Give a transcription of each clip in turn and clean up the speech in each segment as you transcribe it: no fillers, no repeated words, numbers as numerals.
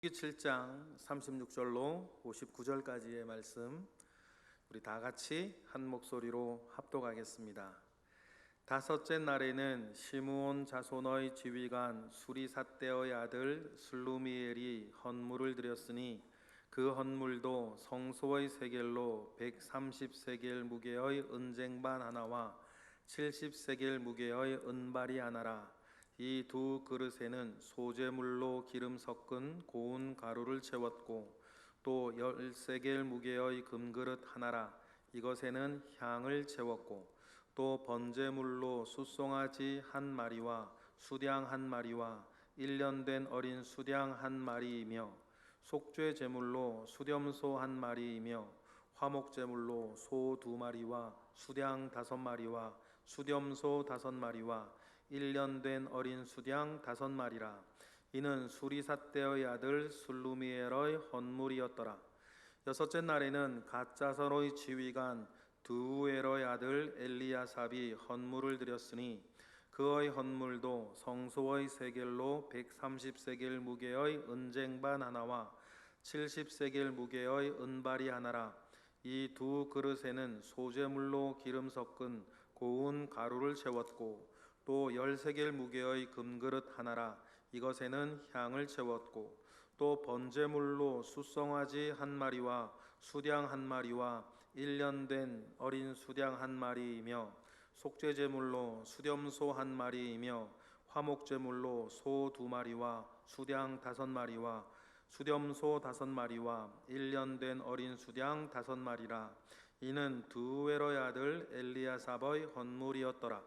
출애굽기 7장 36절로 59절까지의 말씀 우리 다 같이 한 목소리로 합독하겠습니다. 다섯째 날에는 시므온 자손의 지휘관 수리삿대의 아들 슬루미엘이 헌물을 드렸으니 그 헌물도 성소의 세겔로 130세겔 무게의 은쟁반 하나와 70세겔 무게의 은발이 하나라. 이 두 그릇에는 소재물로 기름 섞은 고운 가루를 채웠고 또 10세겔 무게의 금그릇 하나라. 이것에는 향을 채웠고 또 번제물로 숫송아지 한 마리와 수량 한 마리와 1년 된 어린 수량 한 마리이며 속죄 제물로 수렴소 한 마리이며 화목 제물로 소 2마리와 수량 5마리와 수렴소 5마리와 1년 된 어린 수량 5마리라. 이는 수리삿대의 아들 슬루미엘의 헌물이었더라. 여섯째 날에는 갓자선의 지휘관 드우엘의 아들 엘리야삽이 헌물을 드렸으니 그의 헌물도 성소의 세겔로 130세겔 무게의 은쟁반 하나와 70세겔 무게의 은발이 하나라. 이 두 그릇에는 소재물로 기름 섞은 고운 가루를 채웠고 또 10세겔 무게의 금그릇 하나라. 이것에는 향을 채웠고 또 번제물로 숫송아지 한 마리와 수량 한 마리와 1년 된 어린 수량 한 마리이며 속죄제물로 수렴소 한 마리이며 화목제물로 소 2마리와 수량 5마리와 수렴소 5마리와 1년 된 어린 수량 5마리라. 이는 드우엘의 아들 엘리야삽의 헌물이었더라.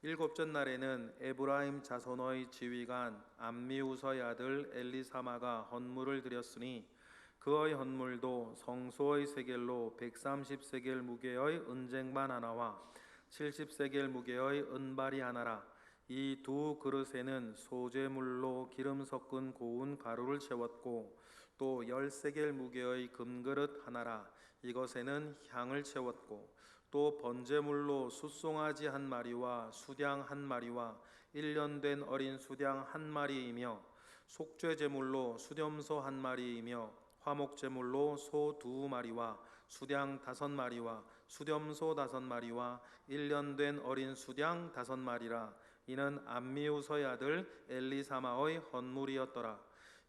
일곱째 날에는 에브라임 자손의 지휘관 암미우서의 아들 엘리사마가 헌물을 드렸으니 그의 헌물도 성소의 세겔로 130세겔 무게의 은쟁반 하나와 70세겔 무게의 은발이 하나라. 이 두 그릇에는 소재물로 기름 섞은 고운 가루를 채웠고 또 10세겔 무게의 금그릇 하나라. 이것에는 향을 채웠고 또 번제물로 숫송아지 한 마리와 수량 한 마리와 1년 된 어린 수량 한 마리이며 속죄제물로 수렴소 한 마리이며 화목제물로 소 2마리와 수량 5마리와 수렴소 5마리와 1년 된 어린 수량 5마리라. 이는 암미우서의 아들 엘리사마의 헌물이었더라.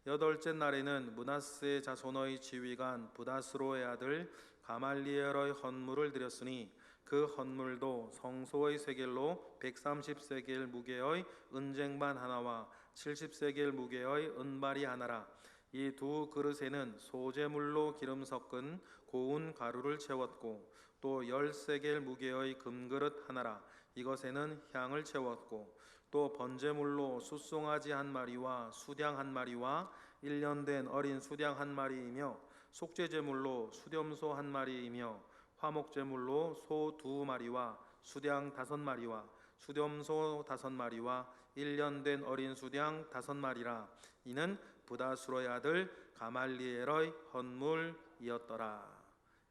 여덟째 날에는 므낫세 자손의 지휘관 부다스로의 아들 가말리엘의 헌물을 드렸으니 그 헌물도 성소의 세겔로 130세겔 무게의 은쟁반 하나와 70세겔 무게의 은발이 하나라. 이 두 그릇에는 소재물로 기름 섞은 고운 가루를 채웠고 또 10세겔 무게의 금그릇 하나라. 이것에는 향을 채웠고 또 번제물로 숫송아지 한 마리와 수량 한 마리와 1년 된 어린 수량 한 마리이며 속죄제물로 수렴소 한 마리이며 화목제물로 소 2마리와 수량 5마리와 수렴소 5마리와 1년 된 어린 수량 5마리라. 이는 부다스로의 아들 가말리엘의 헌물이었더라.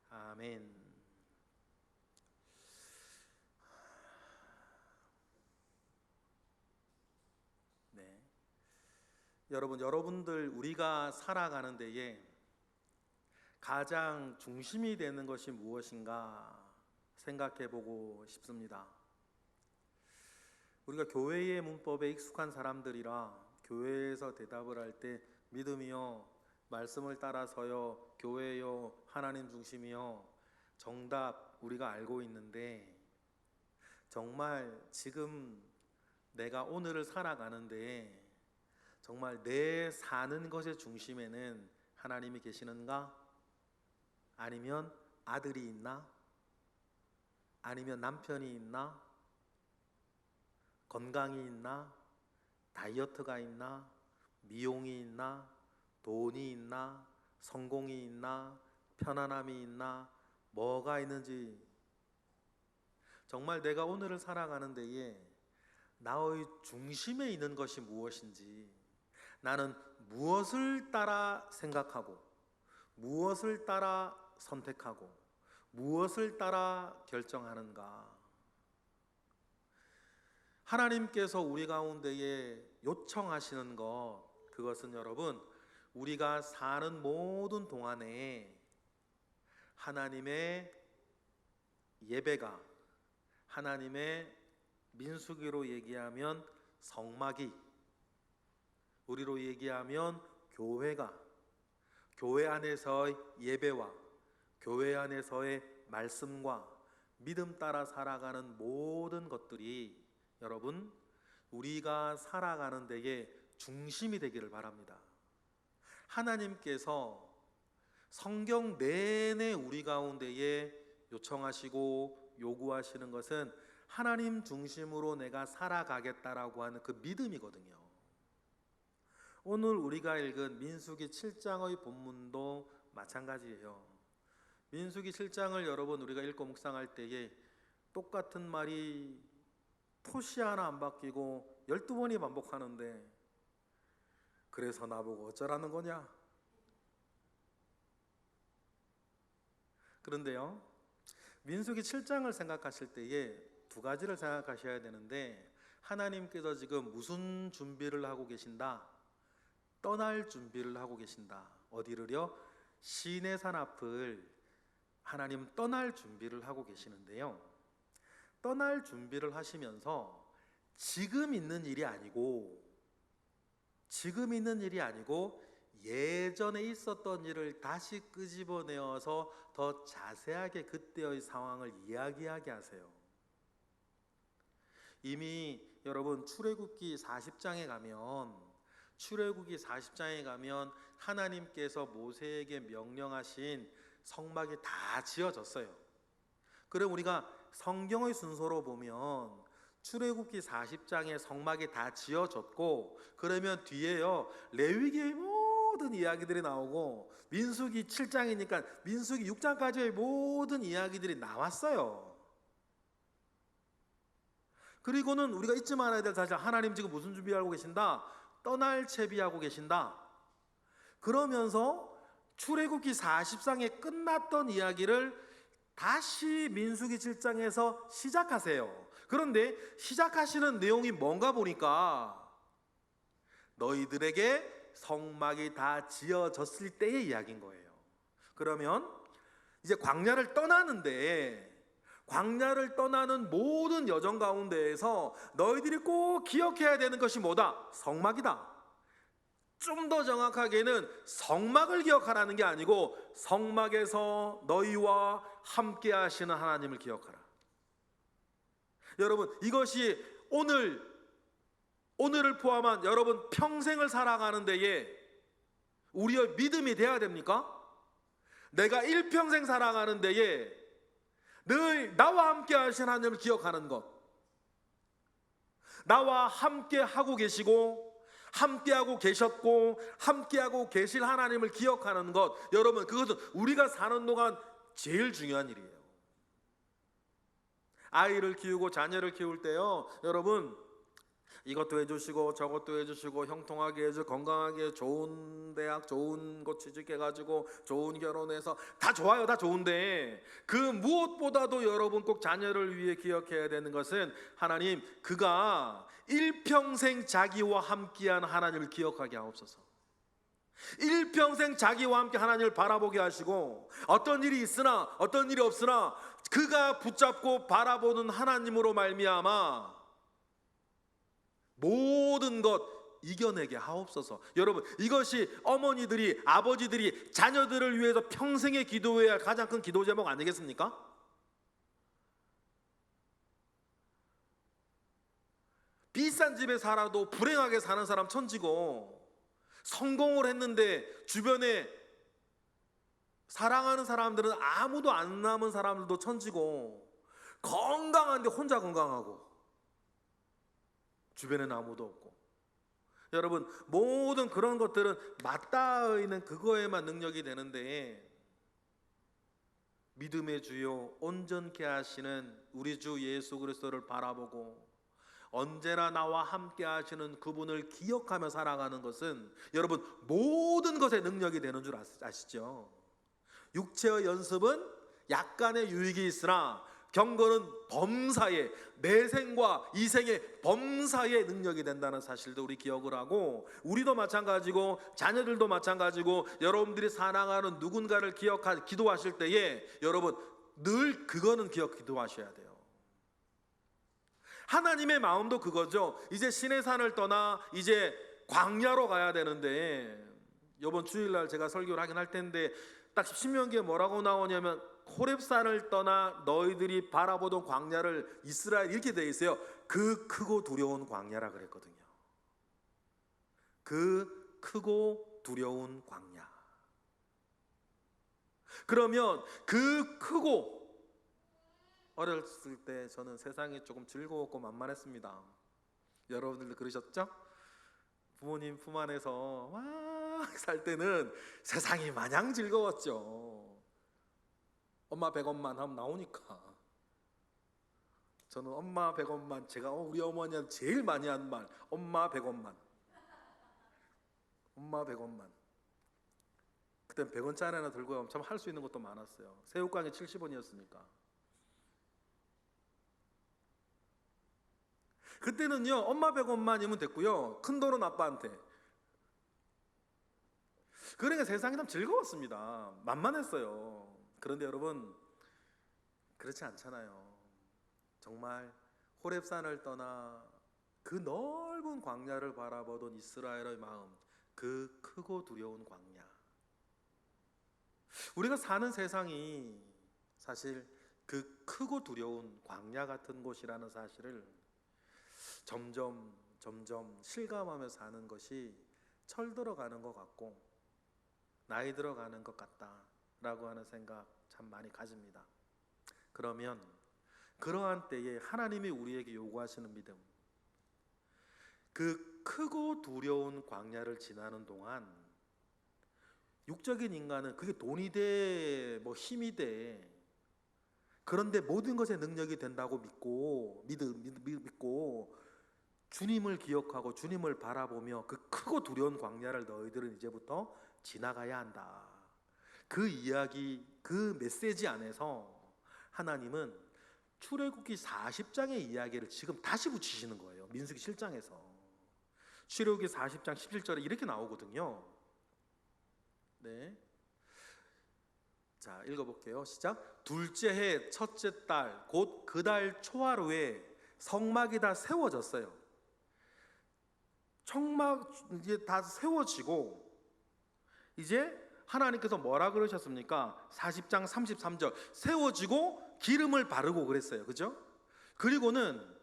아멘. 네, 여러분들 우리가 살아가는 데에 가장 중심이 되는 것이 무엇인가 생각해 보고 싶습니다. 우리가 교회의 문법에 익숙한 사람들이라 교회에서 대답을 할 때 믿음이요, 말씀을 따라서요, 교회요, 하나님 중심이요, 정답 우리가 알고 있는데 정말 지금 내가 오늘을 살아가는데 정말 내 사는 것의 중심에는 하나님이 계시는가? 아니면 아들이 있나? 아니면 남편이 있나? 건강이 있나? 다이어트가 있나? 미용이 있나? 돈이 있나? 성공이 있나? 편안함이 있나? 뭐가 있는지, 정말 내가 오늘을 살아가는 데에 나의 중심에 있는 것이 무엇인지, 나는 무엇을 따라 생각하고 무엇을 따라 선택하고 무엇을 따라 결정하는가. 하나님께서 우리 가운데에 요청하시는 것, 그것은 여러분 우리가 사는 모든 동안에 하나님의 예배가, 하나님의 민수기로 얘기하면 성막이, 우리로 얘기하면 교회가, 교회 안에서의 예배와 교회 안에서의 말씀과 믿음 따라 살아가는 모든 것들이 여러분 우리가 살아가는 데에 중심이 되기를 바랍니다. 하나님께서 성경 내내 우리 가운데에 요청하시고 요구하시는 것은 하나님 중심으로 내가 살아가겠다라고 하는 그 믿음이거든요. 오늘 우리가 읽은 민수기 7장의 본문도 마찬가지예요. 민수기 7장을 여러분 우리가 읽고 묵상할 때에 똑같은 말이 토시 하나 안 바뀌고 12번이 반복하는데 그래서 나보고 어쩌라는 거냐? 그런데요, 민수기 7장을 생각하실 때에 두 가지를 생각하셔야 되는데, 하나님께서 지금 무슨 준비를 하고 계신다? 떠날 준비를 하고 계신다. 어디를요? 시내산 앞을 하나님 떠날 준비를 하고 계시는데요, 떠날 준비를 하시면서 지금 있는 일이 아니고 예전에 있었던 일을 다시 끄집어내어서 더 자세하게 그때의 상황을 이야기하게 하세요. 이미 여러분 출애굽기 40장에 가면 하나님께서 모세에게 명령하신 성막이 다 지어졌어요. 그럼 우리가 성경의 순서로 보면 출애굽기 40장에 성막이 다 지어졌고, 그러면 뒤에요 레위기의 모든 이야기들이 나오고, 민수기 7장이니까 민수기 6장까지의 모든 이야기들이 나왔어요. 그리고는 우리가 잊지 말아야 될 사실, 하나님 지금 무슨 준비하고 계신다? 떠날 채비하고 계신다. 그러면서 출애굽기 40장에 끝났던 이야기를 다시 민수기 7장에서 시작하세요. 그런데 시작하시는 내용이 뭔가 보니까 너희들에게 성막이 다 지어졌을 때의 이야기인 거예요. 그러면 이제 광야를 떠나는 모든 여정 가운데에서 너희들이 꼭 기억해야 되는 것이 뭐다? 성막이다. 좀 더 정확하게는 성막을 기억하라는 게 아니고 성막에서 너희와 함께 하시는 하나님을 기억하라. 여러분, 이것이 오늘을 포함한 여러분 평생을 살아가는 데에 우리의 믿음이 돼야 됩니까? 내가 일평생 살아가는 데에 늘 나와 함께 하신 하나님을 기억하는 것, 나와 함께 하고 계시고 함께하고 계셨고 함께하고 계실 하나님을 기억하는 것, 여러분 그것은 우리가 사는 동안 제일 중요한 일이에요. 아이를 키우고 자녀를 키울 때요, 여러분 이것도 해주시고 저것도 해주시고 형통하게 해주고 건강하게 좋은 대학 좋은 곳 취직해가지고 좋은 결혼해서 다 좋아요. 다 좋은데 그 무엇보다도 여러분 꼭 자녀를 위해 기억해야 되는 것은 하나님, 그가 일평생 자기와 함께한 하나님을 기억하게 하옵소서. 일평생 자기와 함께 하나님을 바라보게 하시고, 어떤 일이 있으나 어떤 일이 없으나 그가 붙잡고 바라보는 하나님으로 말미암아 모든 것 이겨내게 하옵소서. 여러분, 이것이 어머니들이, 아버지들이 자녀들을 위해서 평생에 기도해야 할 가장 큰 기도 제목 아니겠습니까? 비싼 집에 살아도 불행하게 사는 사람 천지고, 성공을 했는데 주변에 사랑하는 사람들은 아무도 안 남은 사람들도 천지고, 건강한데 혼자 건강하고 주변에는 아무도 없고. 여러분, 모든 그런 것들은 맞닿아있는 그거에만 능력이 되는데, 믿음의 주요 온전케 하시는 우리 주 예수 그리스도를 바라보고 언제나 나와 함께 하시는 그분을 기억하며 살아가는 것은 여러분 모든 것에 능력이 되는 줄 아시죠? 육체의 연습은 약간의 유익이 있으나 경건은 범사에, 내 생과 이 생의 범사의 능력이 된다는 사실도 우리 기억을 하고, 우리도 마찬가지고 자녀들도 마찬가지고 여러분들이 사랑하는 누군가를 기도하실 때에 여러분 늘 그거는 기도하셔야 돼요. 하나님의 마음도 그거죠. 이제 시내산을 떠나 이제 광야로 가야 되는데, 이번 주일날 제가 설교를 하긴 할 텐데 딱 신명기에 뭐라고 나오냐면 호렙산을 떠나 너희들이 바라보던 광야를 이스라엘, 이렇게 되어 있어요. 그 크고 두려운 광야라 그랬거든요. 그 크고 두려운 광야. 그러면 그 크고, 어렸을 때 저는 세상이 조금 즐거웠고 만만했습니다. 여러분들도 그러셨죠? 부모님 품 안에서 막 살 때는 세상이 마냥 즐거웠죠. 엄마 100원만 하면 나오니까. 저는 엄마 100원만, 제가 우리 어머니한테 제일 많이 한 말, 엄마 100원만. 엄마 100원만. 그땐 100원짜리 하나 들고 가면 참 할 수 있는 것도 많았어요. 새우깡이 70원이었으니까. 그때는요 엄마 100원만이면 됐고요, 큰 돈은 아빠한테. 그러니까 세상이 참 즐거웠습니다. 만만했어요. 그런데 여러분 그렇지 않잖아요. 정말 호렙산을 떠나 그 넓은 광야를 바라보던 이스라엘의 마음, 그 크고 두려운 광야. 우리가 사는 세상이 사실 그 크고 두려운 광야 같은 곳이라는 사실을 점점 실감하며 사는 것이 철들어가는 것 같고 나이 들어가는 것 같다라고 하는 생각 참 많이 가집니다. 그러면 그러한 때에 하나님이 우리에게 요구하시는 믿음, 그 크고 두려운 광야를 지나는 동안 육적인 인간은 그게 돈이 돼, 뭐 힘이 돼, 그런데 모든 것의 능력이 된다고 믿고 주님을 기억하고 주님을 바라보며 그 크고 두려운 광야를 너희들은 이제부터 지나가야 한다. 그 이야기, 그 메시지 안에서 하나님은 출애굽기 40장의 이야기를 지금 다시 붙이시는 거예요. 민수기 7장에서. 출애굽기 40장 17절에 이렇게 나오거든요. 네. 자, 읽어볼게요. 시작. 둘째 해 첫째 달 곧 그 달 초하루에 성막이 다 세워졌어요. 청막 이제 다 세워지고 이제 하나님께서 뭐라 그러셨습니까? 40장 33절 세워지고 기름을 바르고 그랬어요. 그죠? 그리고는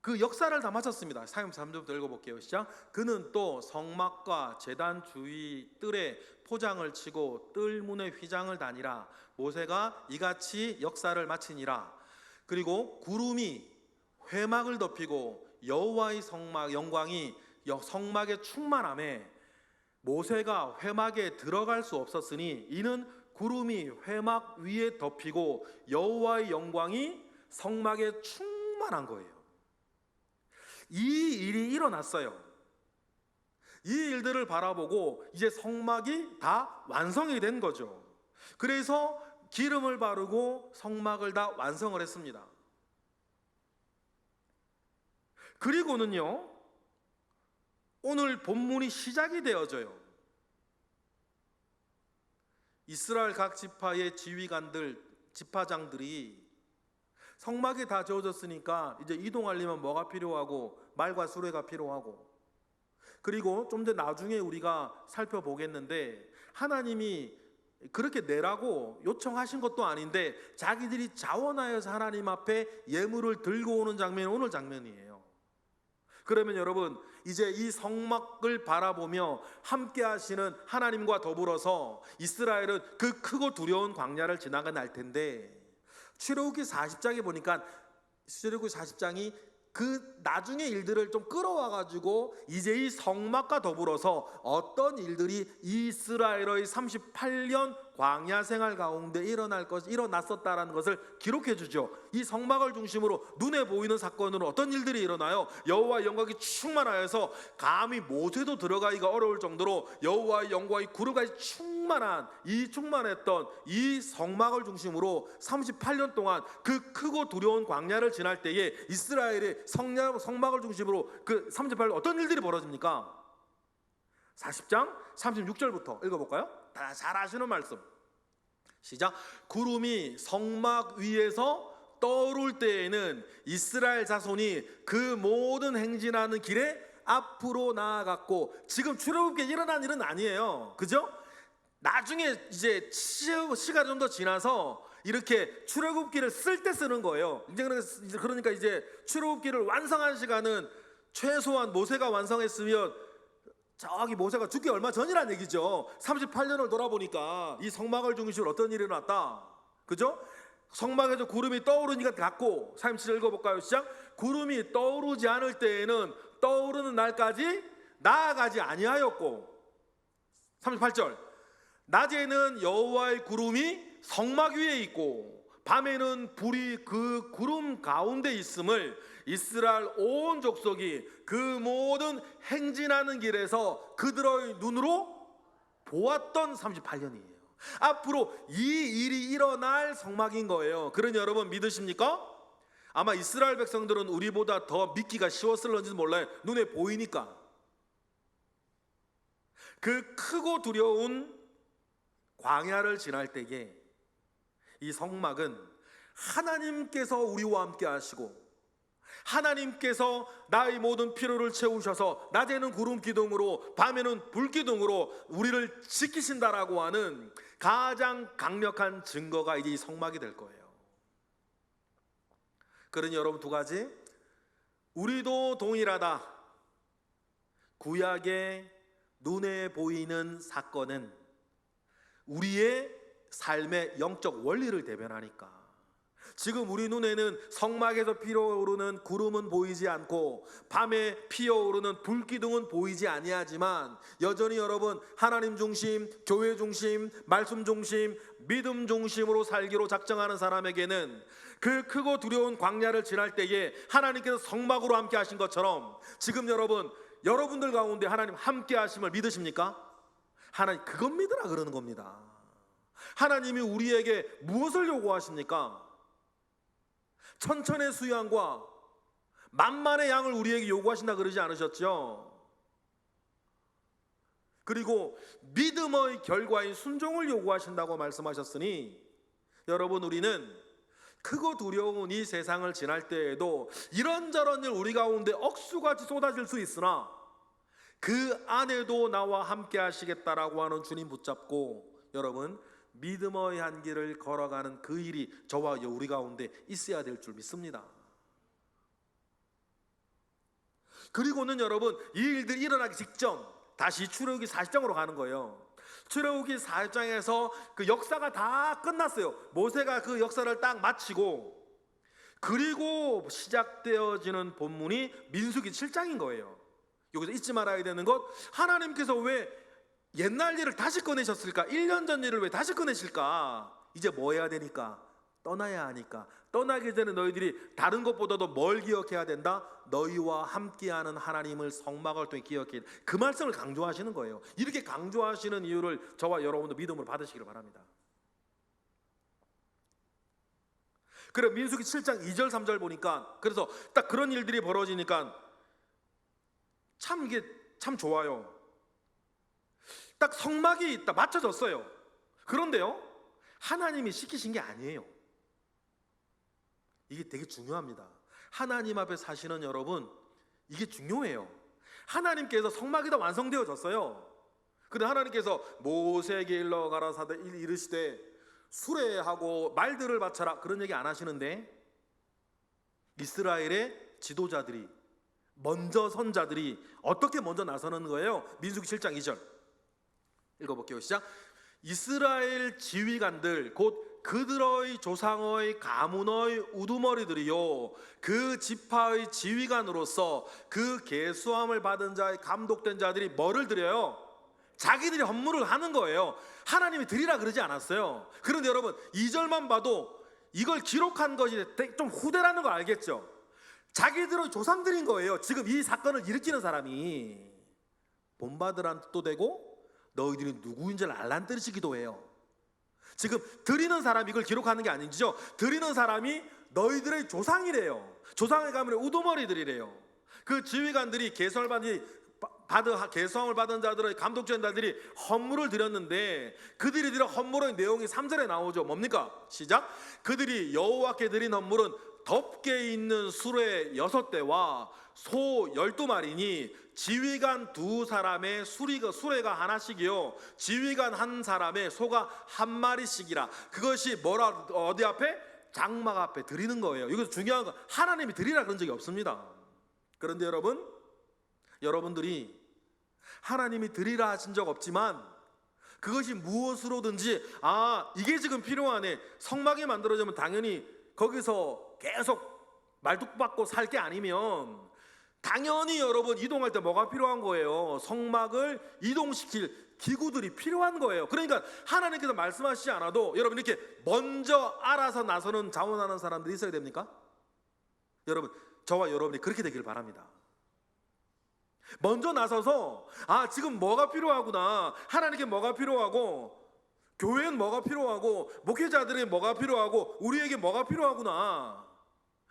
그 역사를 다 마쳤습니다. 33절부터 읽어볼게요. 시작. 그는 또 성막과 제단 주위 뜰에 포장을 치고 뜰 문에 휘장을 다니라. 모세가 이같이 역사를 마치니라. 그리고 구름이 회막을 덮이고 여호와의 성막 영광이 성막에 충만함에 모세가 회막에 들어갈 수 없었으니 이는 구름이 회막 위에 덮이고 여호와의 영광이 성막에 충만한 거예요. 이 일이 일어났어요. 이 일들을 바라보고 이제 성막이 다 완성이 된 거죠. 그래서 기름을 바르고 성막을 다 완성을 했습니다. 그리고는요 오늘 본문이 시작이 되어져요. 이스라엘 각 지파의 지휘관들, 지파장들이 성막이 다 지어졌으니까 이제 이동하려면 뭐가 필요하고 말과 수레가 필요하고, 그리고 좀 더 나중에 우리가 살펴보겠는데 하나님이 그렇게 내라고 요청하신 것도 아닌데 자기들이 자원하여서 하나님 앞에 예물을 들고 오는 장면이 오늘 장면이에요. 그러면 여러분 이제 이 성막을 바라보며 함께 하시는 하나님과 더불어서 이스라엘은 그 크고 두려운 광야를 지나가 날 텐데, 출애굽기 40장에 보니까 출애굽기 40장이 그 나중의 일들을 좀 끌어와 가지고 이제 이 성막과 더불어서 어떤 일들이 이스라엘의 38년 광야 생활 가운데 일어났었다라는 것을 기록해 주죠. 이 성막을 중심으로 눈에 보이는 사건으로 어떤 일들이 일어나요? 여호와의 영광이 충만하여서 감히 모세도 들어가기가 어려울 정도로 여호와의 영광이 구름까지 충만하여서 충만했던 이 성막을 중심으로 38년 동안 그 크고 두려운 광야를 지날 때에 이스라엘의 성막을 중심으로 그 38년 어떤 일들이 벌어집니까? 40장 36절부터 읽어볼까요? 다 잘 아시는 말씀. 시작. 구름이 성막 위에서 떠오를 때에는 이스라엘 자손이 그 모든 행진하는 길에 앞으로 나아갔고, 지금 출애굽기에 일어난 일은 아니에요. 그죠? 나중에 이제 시간이 좀 더 지나서 이렇게 출애굽기를 쓸 때 쓰는 거예요. 그러니까 이제 출애굽기를 완성한 시간은 최소한 모세가 완성했으면 저기 모세가 죽기 얼마 전이란 얘기죠. 38년을 돌아보니까 이 성막을 중심으로 어떤 일이 일어났다. 그죠? 성막에서 구름이 떠오르니까 갔고, 37절 읽어볼까요? 시작. 구름이 떠오르지 않을 때에는 떠오르는 날까지 나아가지 아니하였고, 38절. 낮에는 여호와의 구름이 성막 위에 있고 밤에는 불이 그 구름 가운데 있음을 이스라엘 온 족속이 그 모든 행진하는 길에서 그들의 눈으로 보았던 38년이에요. 앞으로 이 일이 일어날 성막인 거예요. 그러니 여러분 믿으십니까? 아마 이스라엘 백성들은 우리보다 더 믿기가 쉬웠을런지도 몰라요. 눈에 보이니까. 그 크고 두려운 광야를 지날 때에 이 성막은 하나님께서 우리와 함께 하시고, 하나님께서 나의 모든 필요를 채우셔서 낮에는 구름 기둥으로 밤에는 불 기둥으로 우리를 지키신다라고 하는 가장 강력한 증거가 이제 이 성막이 될 거예요. 그러니 여러분 두 가지, 우리도 동일하다. 구약의 눈에 보이는 사건은 우리의 삶의 영적 원리를 대변하니까. 지금 우리 눈에는 성막에서 피어오르는 구름은 보이지 않고 밤에 피어오르는 불기둥은 보이지 아니하지만, 여전히 여러분 하나님 중심, 교회 중심, 말씀 중심, 믿음 중심으로 살기로 작정하는 사람에게는 그 크고 두려운 광야를 지날 때에 하나님께서 성막으로 함께 하신 것처럼 지금 여러분들 가운데 하나님 함께 하심을 믿으십니까? 하나님 그것 믿으라 그러는 겁니다. 하나님이 우리에게 무엇을 요구하십니까? 천천의 수양과 만만의 양을 우리에게 요구하신다 그러지 않으셨죠? 그리고 믿음의 결과인 순종을 요구하신다고 말씀하셨으니, 여러분 우리는 크고 두려운 이 세상을 지날 때에도 이런저런 일 우리 가운데 억수같이 쏟아질 수 있으나 그 안에도 나와 함께 하시겠다라고 하는 주님 붙잡고 여러분 믿음의 한 길을 걸어가는 그 일이 저와 우리 가운데 있어야 될 줄 믿습니다. 그리고는 여러분 이 일들이 일어나기 직전 다시 출애굽기 40장으로 가는 거예요. 출애굽기 40장에서 그 역사가 다 끝났어요. 모세가 그 역사를 딱 마치고, 그리고 시작되어지는 본문이 민수기 7장인 거예요. 여기서 잊지 말아야 되는 것, 하나님께서 왜 옛날 일을 다시 꺼내셨을까? 1년 전 일을 왜 다시 꺼내실까? 이제 뭐 해야 되니까? 떠나야 하니까. 떠나기 전에 너희들이 다른 것보다도 뭘 기억해야 된다? 너희와 함께하는 하나님을 성막을 통해 기억해. 그 말씀을 강조하시는 거예요. 이렇게 강조하시는 이유를 저와 여러분도 믿음으로 받으시기를 바랍니다. 그래 민수기 7장 2절 3절 보니까, 그래서 딱 그런 일들이 벌어지니까 이게 참 좋아요. 딱 성막이 딱 맞춰졌어요. 그런데요, 하나님이 시키신 게 아니에요. 이게 되게 중요합니다. 하나님 앞에 사시는 여러분, 이게 중요해요. 하나님께서 성막이 다 완성되어졌어요. 근데 하나님께서 모세에게 일러 가라사대 이르시되 수레하고 말들을 바쳐라, 그런 얘기 안 하시는데, 이스라엘의 지도자들이, 먼저 선자들이 어떻게 먼저 나서는 거예요? 민수기 7장 2절 읽어볼게요. 시작. 이스라엘 지휘관들 곧 그들의 조상의 가문의 우두머리들이요 그 지파의 지휘관으로서 그 계수함을 받은 자의 감독된 자들이 뭐를 드려요? 자기들이 헌물을 하는 거예요. 하나님이 드리라 그러지 않았어요. 그런데 여러분 2절만 봐도 이걸 기록한 것이 좀 후대라는 걸 알겠죠? 자기들의 조상들인 거예요. 지금 이 사건을 일으키는 사람이 본받으란 뜻도 되고 너희들이 누구인지를 알란 뜻이 기도해요. 지금 드리는 사람이 이걸 기록하는 게 아니죠. 드리는 사람이 너희들의 조상이래요. 조상의 가문의 우두머리들이래요. 그 지휘관들이 개성을 받은 자들의 감독전자들이 헌물을 드렸는데, 그들이 드린 헌물의 내용이 3절에 나오죠. 뭡니까? 시작. 그들이 여호와께 드린 헌물은 덮개 있는 수레 6대와 소 12마리니 지휘관 2사람의 수레가 하나씩이요 지휘관 1사람의 소가 1마리씩이라. 그것이 뭐라, 어디 앞에? 장막 앞에 드리는 거예요. 이거 중요한 거, 하나님이 드리라 그런 적이 없습니다. 그런데 여러분들이 하나님이 드리라 하신 적 없지만 그것이 무엇으로든지 이게 지금 필요하네, 성막이 만들어지면 당연히 거기서 계속 말뚝박고 살 게 아니면 당연히 여러분 이동할 때 뭐가 필요한 거예요? 성막을 이동시킬 기구들이 필요한 거예요. 그러니까 하나님께서 말씀하시지 않아도 여러분 이렇게 먼저 알아서 나서는 자원하는 사람들이 있어야 됩니까? 여러분, 저와 여러분이 그렇게 되길 바랍니다. 먼저 나서서 지금 뭐가 필요하구나, 하나님께 뭐가 필요하고, 교회는 뭐가 필요하고, 목회자들이 뭐가 필요하고, 우리에게 뭐가 필요하구나,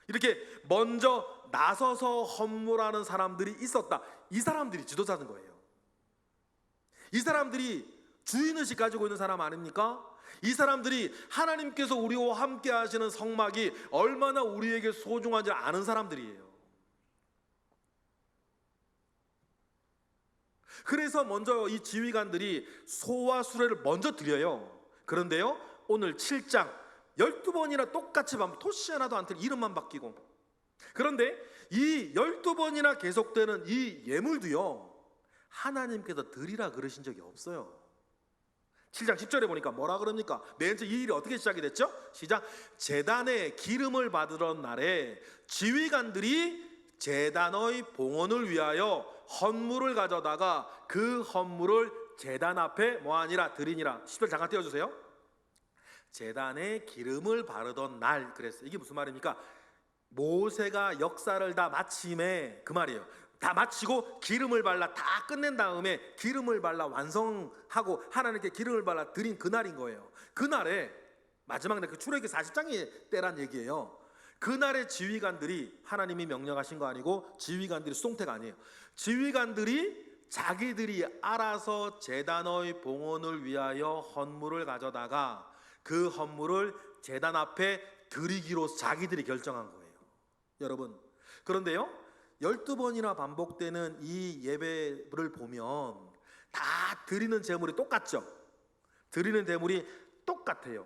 이렇게 먼저 나서서 헌물하는 사람들이 있었다. 이 사람들이 지도자인 거예요. 이 사람들이 주인의식 가지고 있는 사람 아닙니까? 이 사람들이 하나님께서 우리와 함께 하시는 성막이 얼마나 우리에게 소중한지 아는 사람들이에요. 그래서 먼저 이 지휘관들이 소와 수레를 먼저 드려요. 그런데요, 오늘 7장 12번이나 똑같이 반복, 토시 하나도 안 틀린, 이름만 바뀌고. 그런데 이 12번이나 계속되는 이 예물도요, 하나님께서 드리라 그러신 적이 없어요. 7장 10절에 보니까 뭐라 그럽니까? 맨 처음 이 일이 어떻게 시작이 됐죠? 시작. 제단에 기름을 받으던 날에 지휘관들이 제단의 봉헌을 위하여 헌물을 가져다가 그 헌물을 제단 앞에 뭐하니라? 드리니라. 10절 잠깐 띄워주세요. 제단에 기름을 바르던 날 그랬어요. 이게 무슨 말입니까? 모세가 역사를 다 마침에, 그 말이에요. 다 마치고 기름을 발라 다 끝낸 다음에 기름을 발라 완성하고 하나님께 기름을 발라 드린 그날인 거예요. 그날에 마지막 날, 그 출애굽기 40장의 때란 얘기예요. 그날의 지휘관들이, 하나님이 명령하신 거 아니고 지휘관들이 수동태가 아니에요. 지휘관들이 자기들이 알아서 제단의 봉헌을 위하여 헌물을 가져다가 그 헌물을 제단 앞에 드리기로 자기들이 결정한 거예요. 여러분, 그런데요, 12번이나 반복되는 이 예배를 보면 다 드리는 제물이 똑같죠. 드리는 제물이 똑같아요.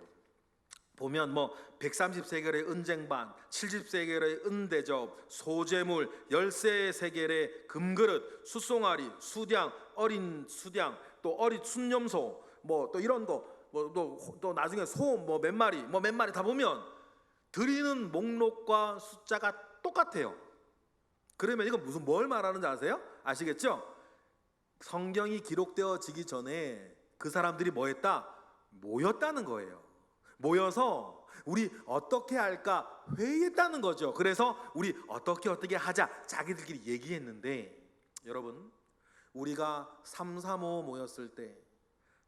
보면 130세겔의 은쟁반, 70세겔의 은대접, 소제물, 13세겔의 금그릇, 숫송아리, 수량, 어린 수량, 또 어린 순념소, 또 이런 거, 또 나중에 소 몇 마리 다 보면 드리는 목록과 숫자가 똑같아요. 그러면 이건 뭘 말하는지 아세요? 아시겠죠? 성경이 기록되어지기 전에 그 사람들이 뭐 했다? 모였다는 거예요. 모여서 우리 어떻게 할까 회의했다는 거죠. 그래서 우리 어떻게 하자 자기들끼리 얘기했는데, 여러분, 우리가 335 모였을 때,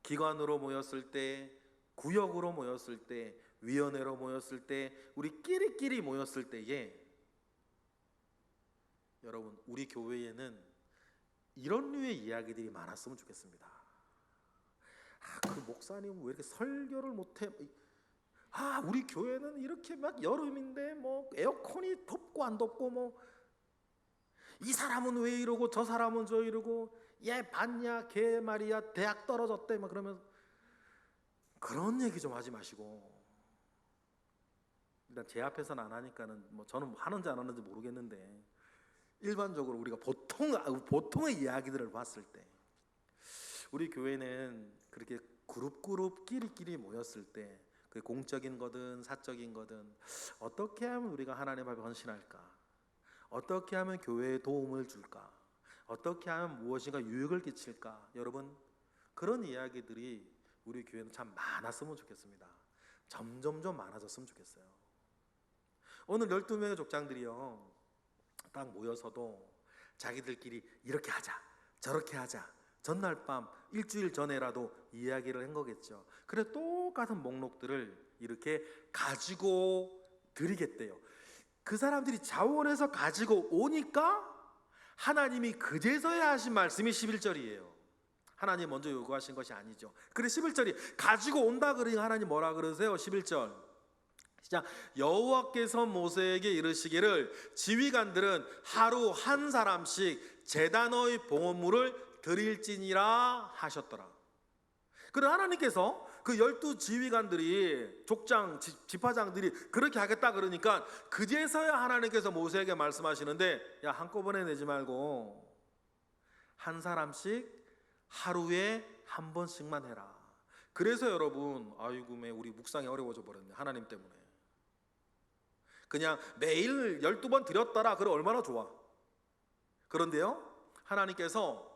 기관으로 모였을 때, 구역으로 모였을 때, 위원회로 모였을 때, 우리 끼리끼리 모였을 때에, 여러분, 우리 교회에는 이런 류의 이야기들이 많았으면 좋겠습니다. 그 목사님은 왜 이렇게 설교를 못해? 우리 교회는 이렇게 막 여름인데 에어컨이 덥고 안 덥고 이 사람은 왜 이러고 저 사람은 저 이러고, 얘 봤냐 걔 말이야 대학 떨어졌대 그러면 그런 얘기 좀 하지 마시고, 일단 제 앞에서는 안 하니까는 저는 하는지 안 하는지 모르겠는데, 일반적으로 우리가 보통의 이야기들을 봤을 때 우리 교회는 그렇게 그룹 끼리끼리 모였을 때, 그 공적인 거든 사적인 거든, 어떻게 하면 우리가 하나님 앞에 헌신할까? 어떻게 하면 교회에 도움을 줄까? 어떻게 하면 무엇인가 유익을 끼칠까? 여러분, 그런 이야기들이 우리 교회는 참 많았으면 좋겠습니다. 점점점 많아졌으면 좋겠어요. 오늘 12명의 족장들이요, 딱 모여서도 자기들끼리 이렇게 하자 저렇게 하자 전날 밤 일주일 전에라도 이야기를 한 거겠죠. 그래 똑같은 목록들을 이렇게 가지고 드리겠대요. 그 사람들이 자원해서 가지고 오니까 하나님이 그제서야 하신 말씀이 11절이에요. 하나님 먼저 요구하신 것이 아니죠. 그래 11절이 가지고 온다 그러니까 하나님 뭐라 그러세요? 11절 시작. 여호와께서 모세에게 이르시기를 지휘관들은 하루 한 사람씩 제단의 봉헌물을 드릴지니라 하셨더라. 그래 하나님께서 그 12 지휘관들이 족장 지파장들이 그렇게 하겠다 그러니까 그제서야 하나님께서 모세에게 말씀하시는데 야 한꺼번에 내지 말고 한 사람씩 하루에 한 번씩만 해라. 그래서 여러분 아이고 우리 묵상이 어려워져 버렸네. 하나님 때문에 그냥 매일 12번 드렸더라 그래 얼마나 좋아. 그런데요 하나님께서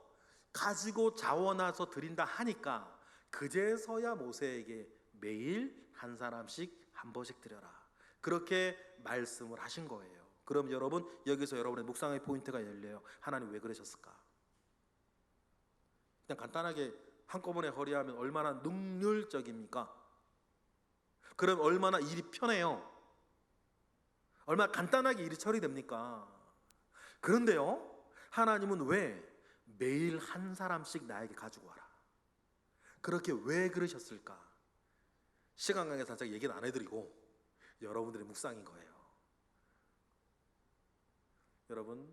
가지고 자원해서 드린다 하니까 그제서야 모세에게 매일 한 사람씩 한 번씩 드려라 그렇게 말씀을 하신 거예요. 그럼 여러분 여기서 여러분의 묵상의 포인트가 열려요. 하나님 왜 그러셨을까? 그냥 간단하게 한꺼번에 허리하면 얼마나 능률적입니까? 그럼 얼마나 일이 편해요. 얼마나 간단하게 일이 처리됩니까? 그런데요 하나님은 왜 매일 한 사람씩 나에게 가지고 와라 그렇게 왜 그러셨을까? 시간 관계상 제가 얘기는 안 해드리고 여러분들의 묵상인 거예요. 여러분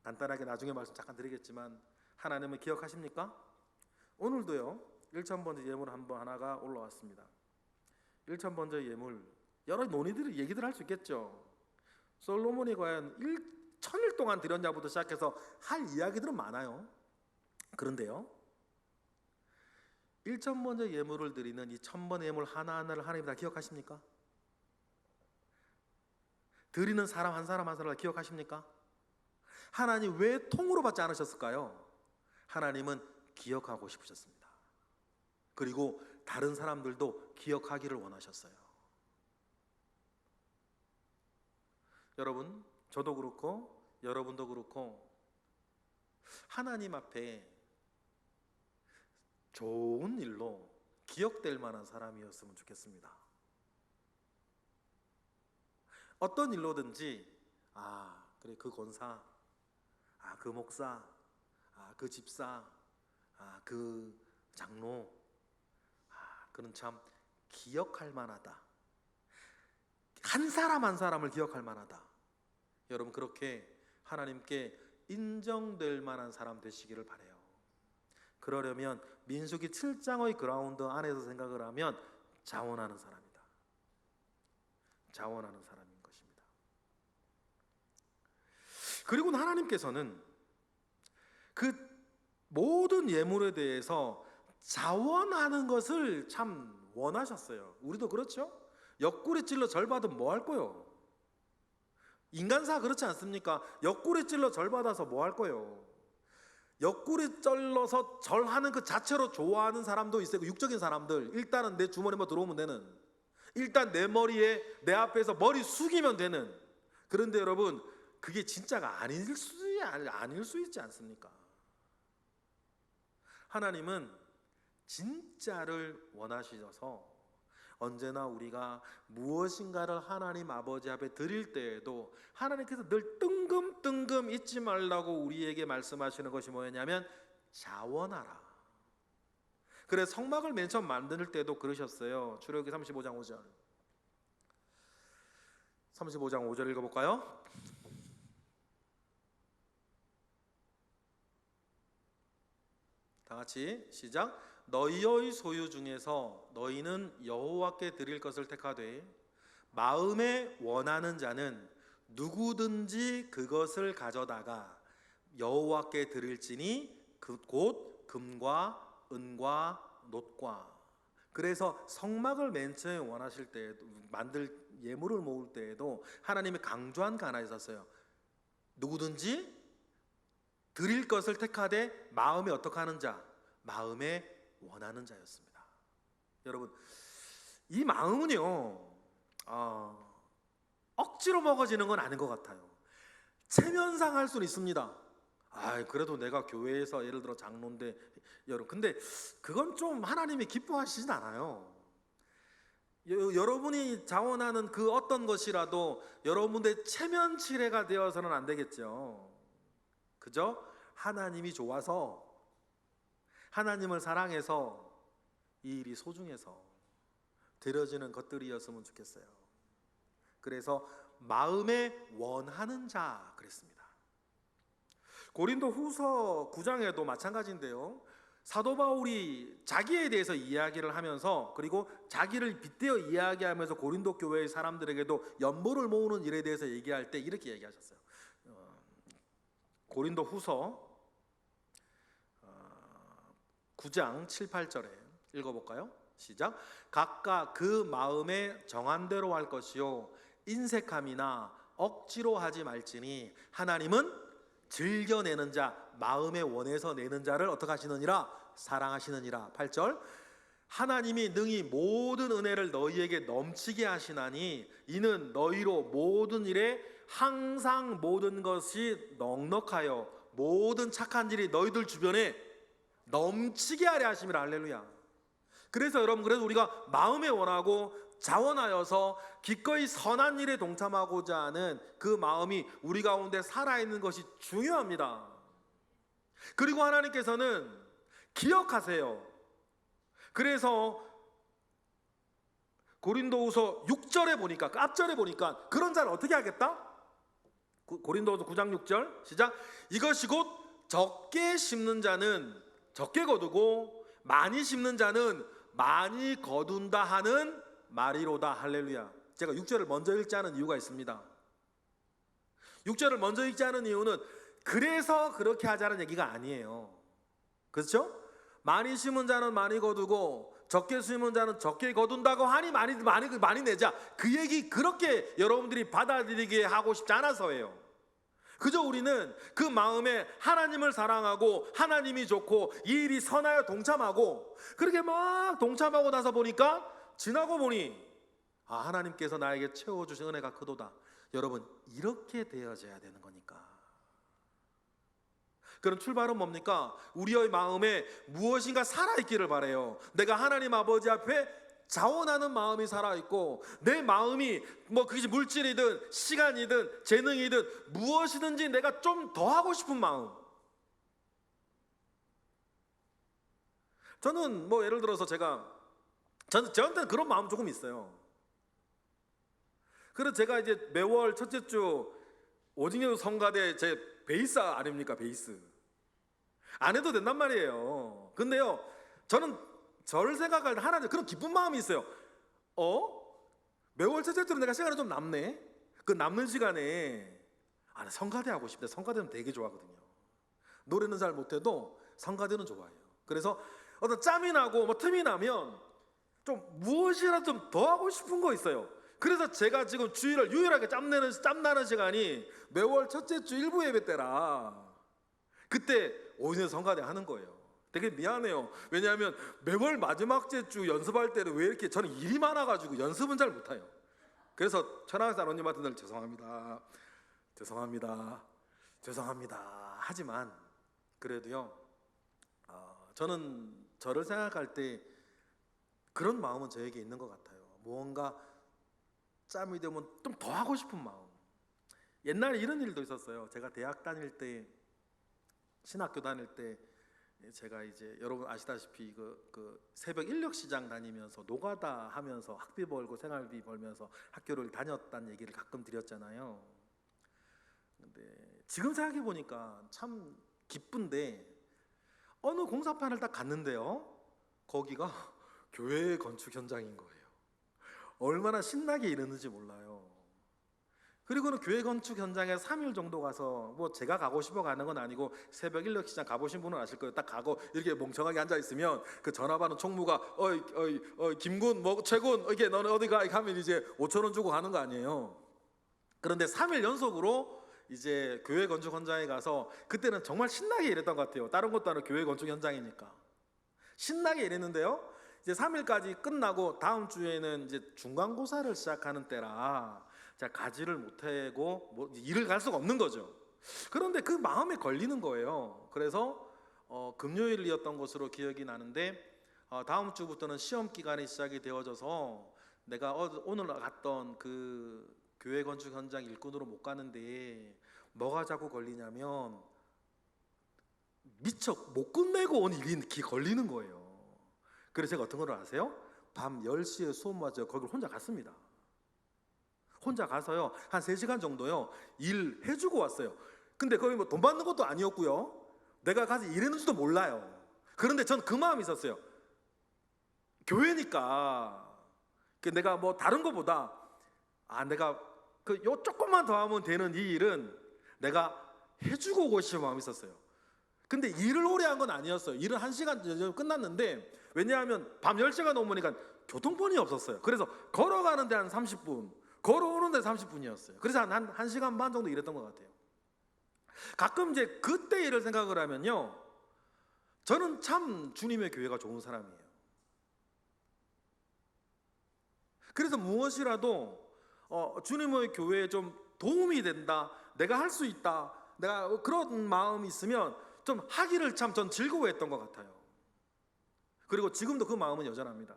간단하게 나중에 말씀 잠깐 드리겠지만 하나님은 기억하십니까? 오늘도요 1,000번째 예물 하나가 올라왔습니다. 1,000번째 예물 여러 논의들이 얘기들 할 수 있겠죠. 솔로몬이 과연 1,000일 동안 드렸냐부터 시작해서 할 이야기들은 많아요. 그런데요 1,000번째 예물을 드리는 이 1,000번의 예물 하나하나를 하나님 다 기억하십니까? 드리는 사람 한 사람 한 사람을 기억하십니까? 하나님 왜 통으로 받지 않으셨을까요? 하나님은 기억하고 싶으셨습니다. 그리고 다른 사람들도 기억하기를 원하셨어요. 여러분 저도 그렇고 여러분도 그렇고 하나님 앞에 좋은 일로 기억될 만한 사람이었으면 좋겠습니다. 어떤 일로든지 그래 그 권사 그 목사 그 집사 그 장로 그는 참 기억할 만하다. 한 사람 한 사람을 기억할 만하다. 여러분 그렇게 하나님께 인정될 만한 사람 되시기를 바라요. 그러려면 민수기 7장의 그라운드 안에서 생각을 하면 자원하는 사람이다. 자원하는 사람인 것입니다. 그리고 하나님께서는 그 모든 예물에 대해서 자원하는 것을 참 원하셨어요. 우리도 그렇죠? 옆구리 찔러 절 받으면 뭐 할 거요? 인간사 그렇지 않습니까? 옆구리 찔러 절 받아서 뭐 할 거요? 옆구리 찔러서 절하는 그 자체로 좋아하는 사람도 있어요. 육적인 사람들 일단은 내 주머니만 들어오면 되는, 일단 내 머리에 내 앞에서 머리 숙이면 되는. 그런데 여러분 그게 진짜가 아닐 수 있지 않습니까? 하나님은 진짜를 원하셔서 언제나 우리가 무엇인가를 하나님 아버지 앞에 드릴 때에도 하나님께서 늘 뜬금뜬금 잊지 말라고 우리에게 말씀하시는 것이 뭐였냐면 자원하라. 그래 성막을 맨 처음 만들 때도 그러셨어요. 출애굽기 35장 5절 35장 5절 읽어볼까요? 다 같이 시작. 너희의 소유 중에서 너희는 여호와께 드릴 것을 택하되 마음에 원하는 자는 누구든지 그것을 가져다가 여호와께 드릴지니 곧 금과 은과 놋과. 그래서 성막을 맨 처음에 원하실 때에도 만들 예물을 모을 때에도 하나님이 강조한 게 하나 있었어요. 누구든지 드릴 것을 택하되 마음에 어떻게 하는 자? 마음에 원하는 자였습니다. 여러분 이 마음은요 억지로 먹어지는 건 아닌 것 같아요. 체면상 할 수는 있습니다. 그래도 내가 교회에서 예를 들어 장로인데 여러분, 근데 그건 좀 하나님이 기뻐하시진 않아요. 여러분이 자원하는 그 어떤 것이라도 여러분의 체면치레가 되어서는 안 되겠죠. 그죠? 하나님이 좋아서, 하나님을 사랑해서, 이 일이 소중해서 드려지는 것들이었으면 좋겠어요. 그래서 마음에 원하는 자 그랬습니다. 고린도 후서 9장에도 마찬가지인데요, 사도 바울이 자기에 대해서 이야기를 하면서, 그리고 자기를 빗대어 이야기하면서 고린도 교회의 사람들에게도 연보를 모으는 일에 대해서 얘기할 때 이렇게 얘기하셨어요. 고린도 후서 9장 7, 8절에 읽어볼까요? 시작. 각각 그 마음에 정한 대로 할 것이요 인색함이나 억지로 하지 말지니 하나님은 즐겨내는 자, 마음에 원해서 내는 자를 어떻게 하시느니라? 사랑하시느니라. 8절. 하나님이 능히 모든 은혜를 너희에게 넘치게 하시나니 이는 너희로 모든 일에 항상 모든 것이 넉넉하여 모든 착한 일이 너희들 주변에 넘치게 하려 하심이라. 할렐루야. 그래서 여러분, 그래서 우리가 마음에 원하고 자원하여서 기꺼이 선한 일에 동참하고자 하는 그 마음이 우리 가운데 살아있는 것이 중요합니다. 그리고 하나님께서는 기억하세요. 그래서 고린도후서 6절에 보니까, 그 앞절에 보니까 그런 자를 어떻게 하겠다? 고린도후서 9장 6절 시작. 이것이 곧 적게 심는 자는 적게 거두고 많이 심는 자는 많이 거둔다 하는 말이로다. 할렐루야. 제가 6절을 먼저 읽지 않은 이유가 있습니다. 6절을 먼저 읽지 않은 이유는 그래서 그렇게 하자는 얘기가 아니에요. 그렇죠? 많이 심은 자는 많이 거두고 적게 심은 자는 적게 거둔다고 하니 많이 내자, 그 얘기 그렇게 여러분들이 받아들이게 하고 싶지 않아서예요. 그저 우리는 그 마음에 하나님을 사랑하고 하나님이 좋고 이 일이 선하여 동참하고, 그렇게 막 동참하고 나서 보니까, 지나고 보니 하나님께서 나에게 채워주신 은혜가 크도다. 여러분, 이렇게 되어져야 되는 거니까. 그럼 출발은 뭡니까? 우리의 마음에 무엇인가 살아있기를 바라요. 내가 하나님 아버지 앞에 자원하는 마음이 살아있고, 내 마음이 그것이 물질이든 시간이든 재능이든 무엇이든지 내가 좀 더 하고 싶은 마음. 저는 예를 들어서 저한테는 그런 마음 조금 있어요. 그래서 제가 이제 매월 첫째 주 오직여주 성가대 제 베이스 아닙니까? 베이스 안 해도 된단 말이에요. 근데요, 저는 저를 생각할 때 하나님 그런 기쁜 마음이 있어요. 매월 첫째 주로 내가 시간이 좀 남네. 그 남는 시간에 성가대 하고 싶다. 성가대는 되게 좋아하거든요. 노래는 잘 못해도 성가대는 좋아해요. 그래서 어떤 짬이 나고 틈이 나면 좀 무엇이라도 좀 더 하고 싶은 거 있어요. 그래서 제가 지금 주일을 유일하게 짬나는 시간이 매월 첫째 주 일부 예배 때라, 그때 오전에 성가대 하는 거예요. 되게 미안해요. 왜냐하면 매월 마지막 주 연습할 때는 왜 이렇게 저는 일이 많아가지고 연습은 잘 못해요. 그래서 천하의 사모님한테 늘 죄송합니다 하지만 그래도요, 저는 저를 생각할 때 그런 마음은 저에게 있는 것 같아요. 무언가 짬이 되면 좀 더 하고 싶은 마음. 옛날에 이런 일도 있었어요. 제가 대학 다닐 때, 신학교 다닐 때, 제가 이제 여러분 아시다시피 그 새벽 인력 시장 다니면서 노가다 하면서 학비 벌고 생활비 벌면서 학교를 다녔다는 얘기를 가끔 드렸잖아요. 근데 지금 생각해 보니까 참 기쁜데, 어느 공사판을 딱 갔는데요, 거기가 교회 건축 현장인 거예요. 얼마나 신나게 일했는지 몰라요. 그리고는 교회 건축 현장에 3일 정도 가서, 제가 가고 싶어 가는 건 아니고 새벽 인력 시장 가보신 분은 아실 거예요. 딱 가고 이렇게 멍청하게 앉아 있으면 그 전화 받는 총무가 김군 최군 이렇게 너는 어디 가? 이렇게 하면 이제 5,000원 주고 가는 거 아니에요. 그런데 3일 연속으로 이제 교회 건축 현장에 가서, 그때는 정말 신나게 일했던 것 같아요. 다른 것도 아니고 교회 건축 현장이니까 신나게 일했는데요, 이제 3일까지 끝나고 다음 주에는 이제 중간고사를 시작하는 때라 제가 가지를 못하고 일을 갈 수가 없는 거죠. 그런데 그 마음에 걸리는 거예요. 그래서 금요일이었던 것으로 기억이 나는데 다음 주부터는 시험 기간이 시작이 되어져서 내가 오늘 갔던 그 교회 건축 현장 일꾼으로 못 가는데 뭐가 자꾸 걸리냐면 미처 못 끝내고 온 일이 걸리는 거예요. 그래서 제가 어떤 걸 아세요? 밤 10시에 수업 맞아요. 거길 혼자 갔습니다. 혼자 가서요 한 3시간 정도요 일 해주고 왔어요. 근데 거기 뭐 돈 받는 것도 아니었고요, 내가 가서 일했는지도 몰라요. 그런데 전 그 마음이 있었어요. 교회니까 내가 뭐 다른 거보다 내가 요 조금만 더 하면 되는 이 일은 내가 해주고 오고 싶은 마음이 있었어요. 근데 일을 오래 한 건 아니었어요. 일은 1시간 끝났는데, 왜냐하면 밤 10시가 넘으니까 교통편이 없었어요. 그래서 걸어가는데 한 30분, 걸어오는데 30분이었어요. 그래서 한 1시간 반 정도 일했던 것 같아요. 가끔 이제 그때 일을 생각을 하면요, 저는 참 주님의 교회가 좋은 사람이에요. 그래서 무엇이라도 주님의 교회에 좀 도움이 된다, 내가 할 수 있다, 내가 그런 마음이 있으면 좀 하기를 참 전 즐거워했던 것 같아요. 그리고 지금도 그 마음은 여전합니다.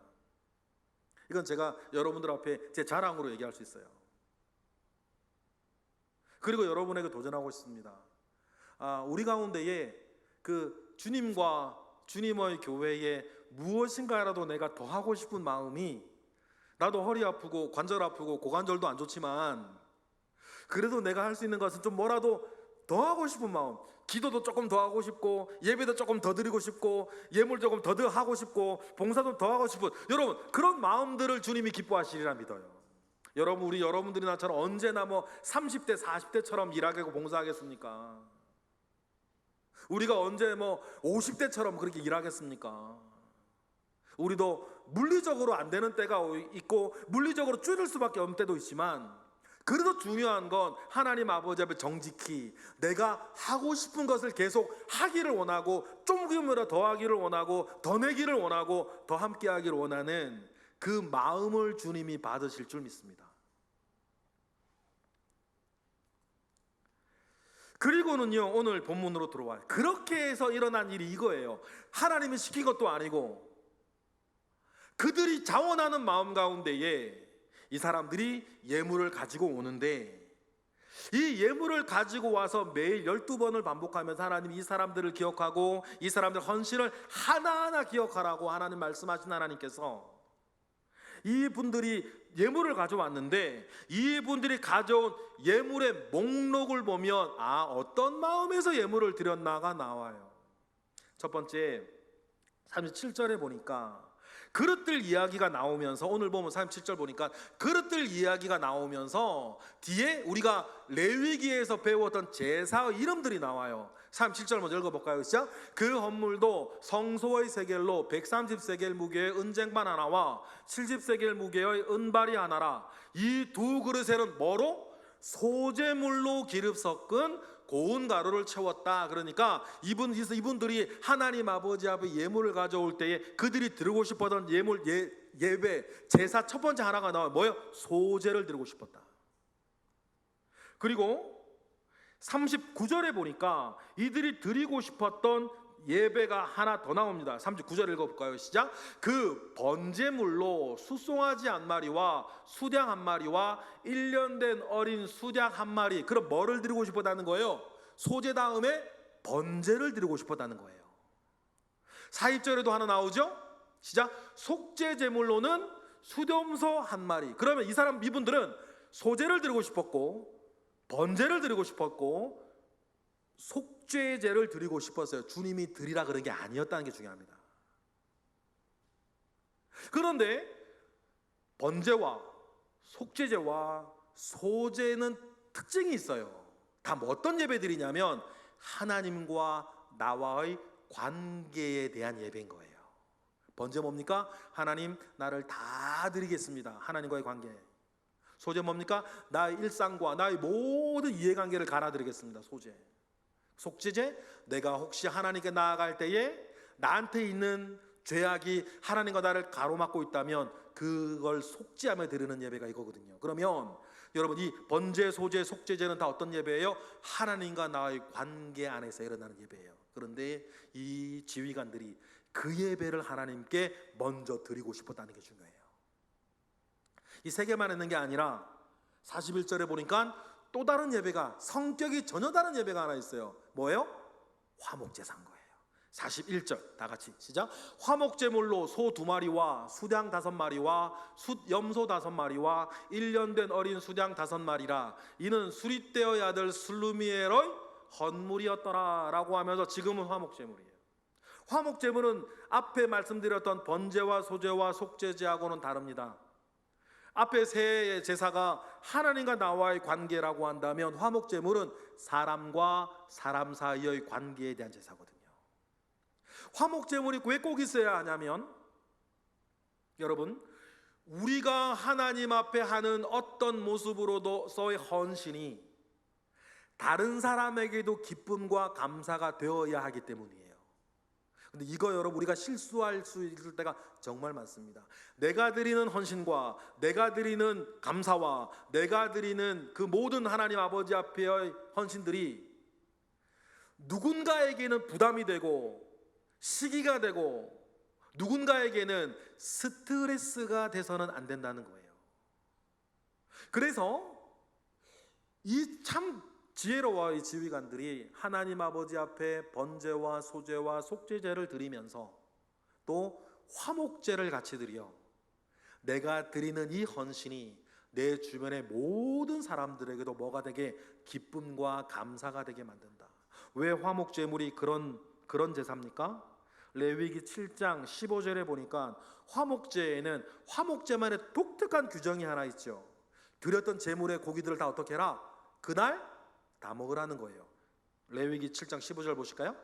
이건 제가 여러분들 앞에 제 자랑으로 얘기할 수 있어요. 그리고 여러분에게 도전하고 싶습니다. 우리 가운데에 그 주님과 주님의 교회에 무엇인가라도 내가 더 하고 싶은 마음이, 나도 허리 아프고 관절 아프고 고관절도 안 좋지만 그래도 내가 할 수 있는 것은 좀 뭐라도 더 하고 싶은 마음, 기도도 조금 더 하고 싶고 예배도 조금 더 드리고 싶고 예물 조금 더 하고 싶고 봉사도 더 하고 싶은, 여러분 그런 마음들을 주님이 기뻐하시리라 믿어요. 여러분, 우리 여러분들이 나처럼 언제나 뭐 30대 40대처럼 일하고 봉사하겠습니까? 우리가 언제 뭐 50대처럼 그렇게 일하겠습니까? 우리도 물리적으로 안 되는 때가 있고 물리적으로 줄일 수밖에 없는 때도 있지만, 그래도 중요한 건 하나님 아버지 앞에 정직히 내가 하고 싶은 것을 계속 하기를 원하고, 조금이라도 더 하기를 원하고, 더 내기를 원하고, 더 함께 하기를 원하는 그 마음을 주님이 받으실 줄 믿습니다. 그리고는요, 오늘 본문으로 들어와요. 그렇게 해서 일어난 일이 이거예요. 하나님이 시킨 것도 아니고 그들이 자원하는 마음 가운데에 이 사람들이 예물을 가지고 오는데, 이 예물을 가지고 와서 매일 12번을 반복하면서 하나님 이 사람들을 기억하고 이 사람들 헌신을 하나하나 기억하라고 하나님 말씀하신 하나님께서, 이분들이 예물을 가져왔는데 이분들이 가져온 예물의 목록을 보면 어떤 마음에서 예물을 드렸나가 나와요. 첫 번째 37절에 보니까 그릇들 이야기가 나오면서, 오늘 보면 37절 보니까 그릇들 이야기가 나오면서 뒤에 우리가 레위기에서 배웠던 제사의 이름들이 나와요. 37절 먼저 읽어볼까요? 시작. 그 헌물도 성소의 세겔로 130세겔 무게의 은쟁반 하나와 70세겔 무게의 은발이 하나라. 이 두 그릇에는 뭐로? 소재물로 기름 섞은 고운 가루를 채웠다. 그러니까 이분들이 하나님 아버지 앞에 예물을 가져올 때에 그들이 드리고 싶었던 예물, 예배, 제사 첫 번째 하나가 나와요. 뭐예요? 소재를 드리고 싶었다. 그리고 39절에 보니까 이들이 드리고 싶었던 예배가 하나 더 나옵니다. 39절 읽어볼까요? 시작. 그 번제물로 수송아지 한 마리와 수량 한 마리와 1년 된 어린 수량 한 마리. 그럼 뭐를 드리고 싶었다는 거예요? 소제 다음에 번제를 드리고 싶었다는 거예요. 40절에도 하나 나오죠? 시작. 속죄 제물로는 수렴소 한 마리. 그러면 이분들은 소제를 드리고 싶었고 번제를 드리고 싶었고 속죄제를 드리고 싶었어요. 주님이 드리라 그런 게 아니었다는 게 중요합니다. 그런데 번제와 속죄제와 소제는 특징이 있어요. 다 어떤 예배들이냐면 하나님과 나와의 관계에 대한 예배인 거예요. 번제 뭡니까? 하나님, 나를 다 드리겠습니다. 하나님과의 관계. 소제 뭡니까? 나의 일상과 나의 모든 이해관계를 갈아드리겠습니다. 소제. 속죄제, 내가 혹시 하나님께 나아갈 때에 나한테 있는 죄악이 하나님과 나를 가로막고 있다면 그걸 속죄하며 드리는 예배가 이거거든요. 그러면 여러분, 이 번제, 소제, 속죄제는 다 어떤 예배예요? 하나님과 나의 관계 안에서 일어나는 예배예요. 그런데 이 지휘관들이 그 예배를 하나님께 먼저 드리고 싶었다는 게 중요해요. 이 세 개만 있는 게 아니라 41절에 보니까 또 다른 예배가, 성격이 전혀 다른 예배가 하나 있어요. 뭐예요? 화목제사인 거예요. 41절 다 같이 시작. 화목제물로 소 2마리와 수양 5마리와 숫염소 5마리와 1년 된 어린 수양 5마리라 이는 수릿되어의 아들 슬루미엘의 헌물이었더라 라고 하면서 지금은 화목제물이에요. 화목제물은 앞에 말씀드렸던 번제와 소제와 속죄제하고는 다릅니다. 앞에 세 제사가 하나님과 나와의 관계라고 한다면 화목제물은 사람과 사람 사이의 관계에 대한 제사거든요. 화목제물이 왜 꼭 있어야 하냐면, 여러분, 우리가 하나님 앞에 하는 어떤 모습으로서의 헌신이 다른 사람에게도 기쁨과 감사가 되어야 하기 때문이에요. 근데 이거 여러분, 우리가 실수할 수 있을 때가 정말 많습니다. 내가 드리는 헌신과 내가 드리는 감사와 내가 드리는 그 모든 하나님 아버지 앞에의 헌신들이 누군가에게는 부담이 되고 시기가 되고 누군가에게는 스트레스가 돼서는 안 된다는 거예요. 그래서 이 참 지혜로워 이 지휘관들이 하나님 아버지 앞에 번제와 소제와 속죄제를 드리면서 또 화목제를 같이 드려 내가 드리는 이 헌신이 내 주변의 모든 사람들에게도 뭐가 되게 기쁨과 감사가 되게 만든다. 왜 화목제물이 그런 제사입니까? 레위기 7장 15절에 보니까 화목제에는 화목제만의 독특한 규정이 하나 있죠. 드렸던 제물의 고기들을 다 어떻게 해라? 그날 다 먹으라는 거예요. 레위기 7장 15절 보실까요?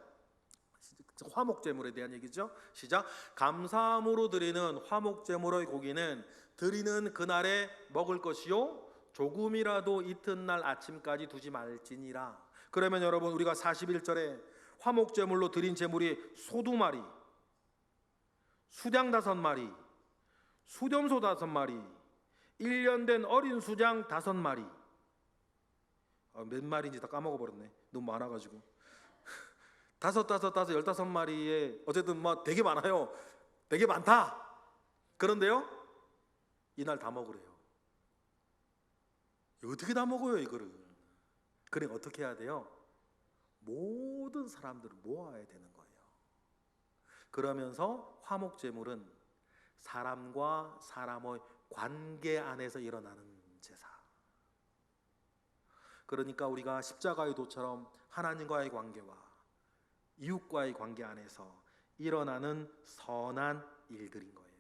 화목제물에 대한 얘기죠. 시작. 감사함으로 드리는 화목제물의 고기는 드리는 그날에 먹을 것이요 조금이라도 이튿날 아침까지 두지 말지니라. 그러면 여러분, 우리가 41절에 화목제물로 드린 제물이 소 2마리, 수양 5마리, 숫염소 5마리, 1년 된 어린 수양 5마리. 몇 마리인지 다 까먹어버렸네. 너무 많아가지고 15마리에 어쨌든 뭐 되게 많아요. 되게 많다. 그런데요, 이날 다 먹으래요. 어떻게 다 먹어요 이거를? 그래, 어떻게 해야 돼요? 모든 사람들을 모아야 되는 거예요. 그러면서 화목제물은 사람과 사람의 관계 안에서 일어나는 제사. 그러니까 우리가 십자가의 도처럼 하나님과의 관계와 이웃과의 관계 안에서 일어나는 선한 일들인 거예요.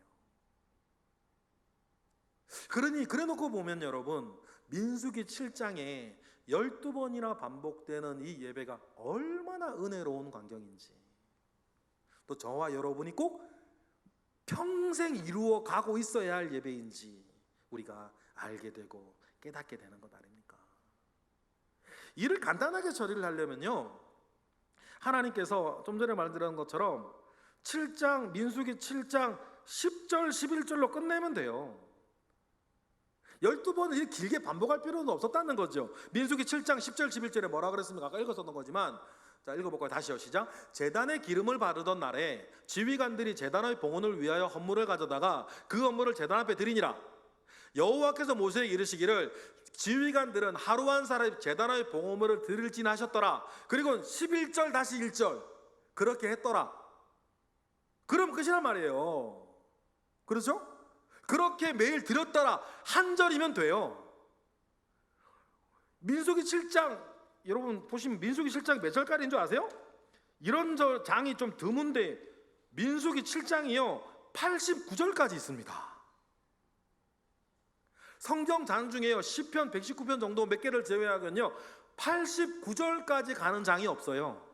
그래 놓고 보면 여러분, 민수기 7장에 12번이나 반복되는 이 예배가 얼마나 은혜로운 광경인지, 또 저와 여러분이 꼭 평생 이루어 가고 있어야 할 예배인지 우리가 알게 되고 깨닫게 되는 것 아닙니까? 이를 간단하게 처리를 하려면요, 하나님께서 좀 전에 말드린 것처럼 7장, 민수기 7장 10절 11절로 끝내면 돼요. 12번을 이렇게 길게 반복할 필요는 없었다는 거죠. 민수기 7장 10절 11절에 뭐라 그랬습니까? 아까 읽었었던 거지만, 자, 읽어볼까요? 다시요. 시작. 제단에 기름을 바르던 날에 지휘관들이 제단의 봉헌을 위하여 헌물을 가져다가 그 헌물을 제단 앞에 드리니라. 여호와께서 모세에게 이르시기를 지휘관들은 하루 한 사람이 제단의 봉헌물을 드릴지나 하셨더라. 그리고 11절 다시 1절 그렇게 했더라. 그럼 끝이란 말이에요. 그렇죠? 그렇게 매일 드렸더라 한 절이면 돼요. 민수기 7장, 여러분 보시면 민수기 7장이 몇 절까지인 줄 아세요? 이런 장이 좀 드문데 민수기 7장이요 89절까지 있습니다. 성경 장 중에요 시편 119편 정도 몇 개를 제외하면요 89절까지 가는 장이 없어요.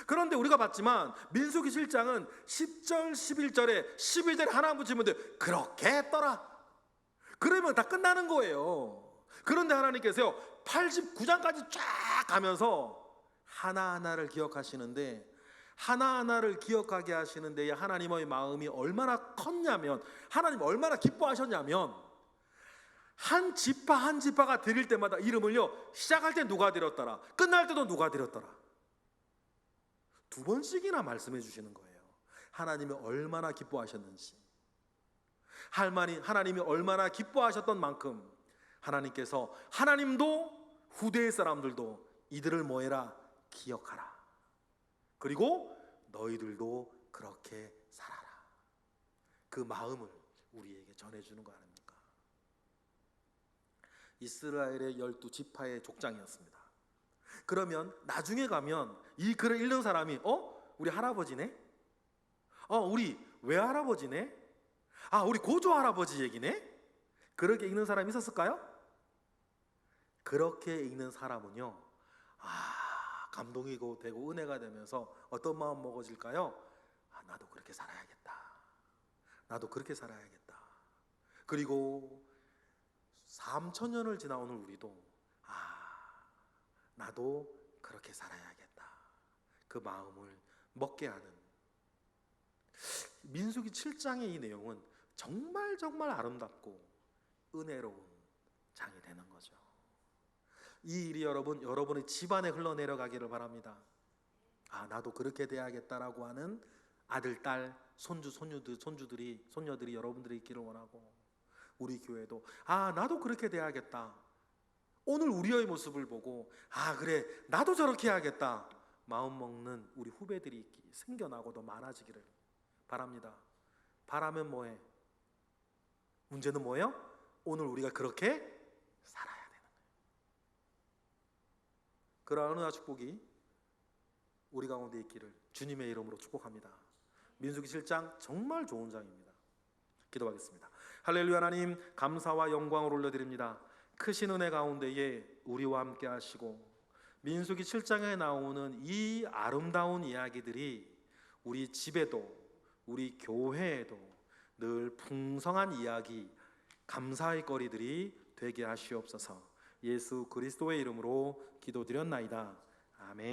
그런데 우리가 봤지만 민수기 7장은 10절 11절에 12절에 하나 붙이면 돼. 그렇게 했더라. 그러면 다 끝나는 거예요. 그런데 하나님께서요 89장까지 쫙 가면서 하나하나를 기억하시는데 하나하나를 기억하게 하시는 데에 하나님의 마음이 얼마나 컸냐면, 하나님 얼마나 기뻐하셨냐면, 한 지파 한 지파가 드릴 때마다 이름을요, 시작할 때 누가 드렸더라, 끝날 때도 누가 드렸더라, 2번씩이나 말씀해 주시는 거예요. 하나님이 얼마나 기뻐하셨는지. 하나님이 얼마나 기뻐하셨던 만큼 하나님께서, 하나님도 후대의 사람들도 이들을 뭐해라, 기억하라. 그리고 너희들도 그렇게 살아라. 그 마음을 우리에게 전해주는 거 아닙니까? 이스라엘의 12지파의 족장이었습니다. 그러면 나중에 가면 이 글을 읽는 사람이 우리 할아버지네? 우리 외할아버지네? 우리 고조할아버지 얘기네? 그렇게 읽는 사람이 있었을까요? 그렇게 읽는 사람은요, 감동이 되고 은혜가 되면서 어떤 마음 먹어질까요? 나도 그렇게 살아야겠다. 나도 그렇게 살아야겠다. 그리고 3000년을 지나 오늘 우리도 나도 그렇게 살아야겠다. 그 마음을 먹게 하는, 민수기 7장의 이 내용은 정말 정말 아름답고 은혜로운 장이 되는 거죠. 이 일이 여러분의 집안에 흘러내려가기를 바랍니다. 나도 그렇게 돼야겠다라고 하는 아들, 딸, 손녀들이 여러분들이 있기를 원하고, 우리 교회도 나도 그렇게 돼야겠다. 오늘 우리의 모습을 보고 그래 나도 저렇게 해야겠다 마음 먹는 우리 후배들이 생겨나고 더 많아지기를 바랍니다. 바라면 뭐해? 문제는 뭐예요? 오늘 우리가 그렇게 살아야 되는 거예요. 그러한 은혜와 축복이 우리 가운데 있기를 주님의 이름으로 축복합니다. 민수기 7장 정말 좋은 장입니다. 기도하겠습니다. 할렐루야. 하나님 감사와 영광을 올려드립니다. 크신 은혜 가운데에 우리와 함께 하시고, 민수기 7장에 나오는 이 아름다운 이야기들이 우리 집에도 우리 교회에도 늘 풍성한 이야기, 감사의 거리들이 되게 하시옵소서. 예수 그리스도의 이름으로 기도드렸나이다. 아멘.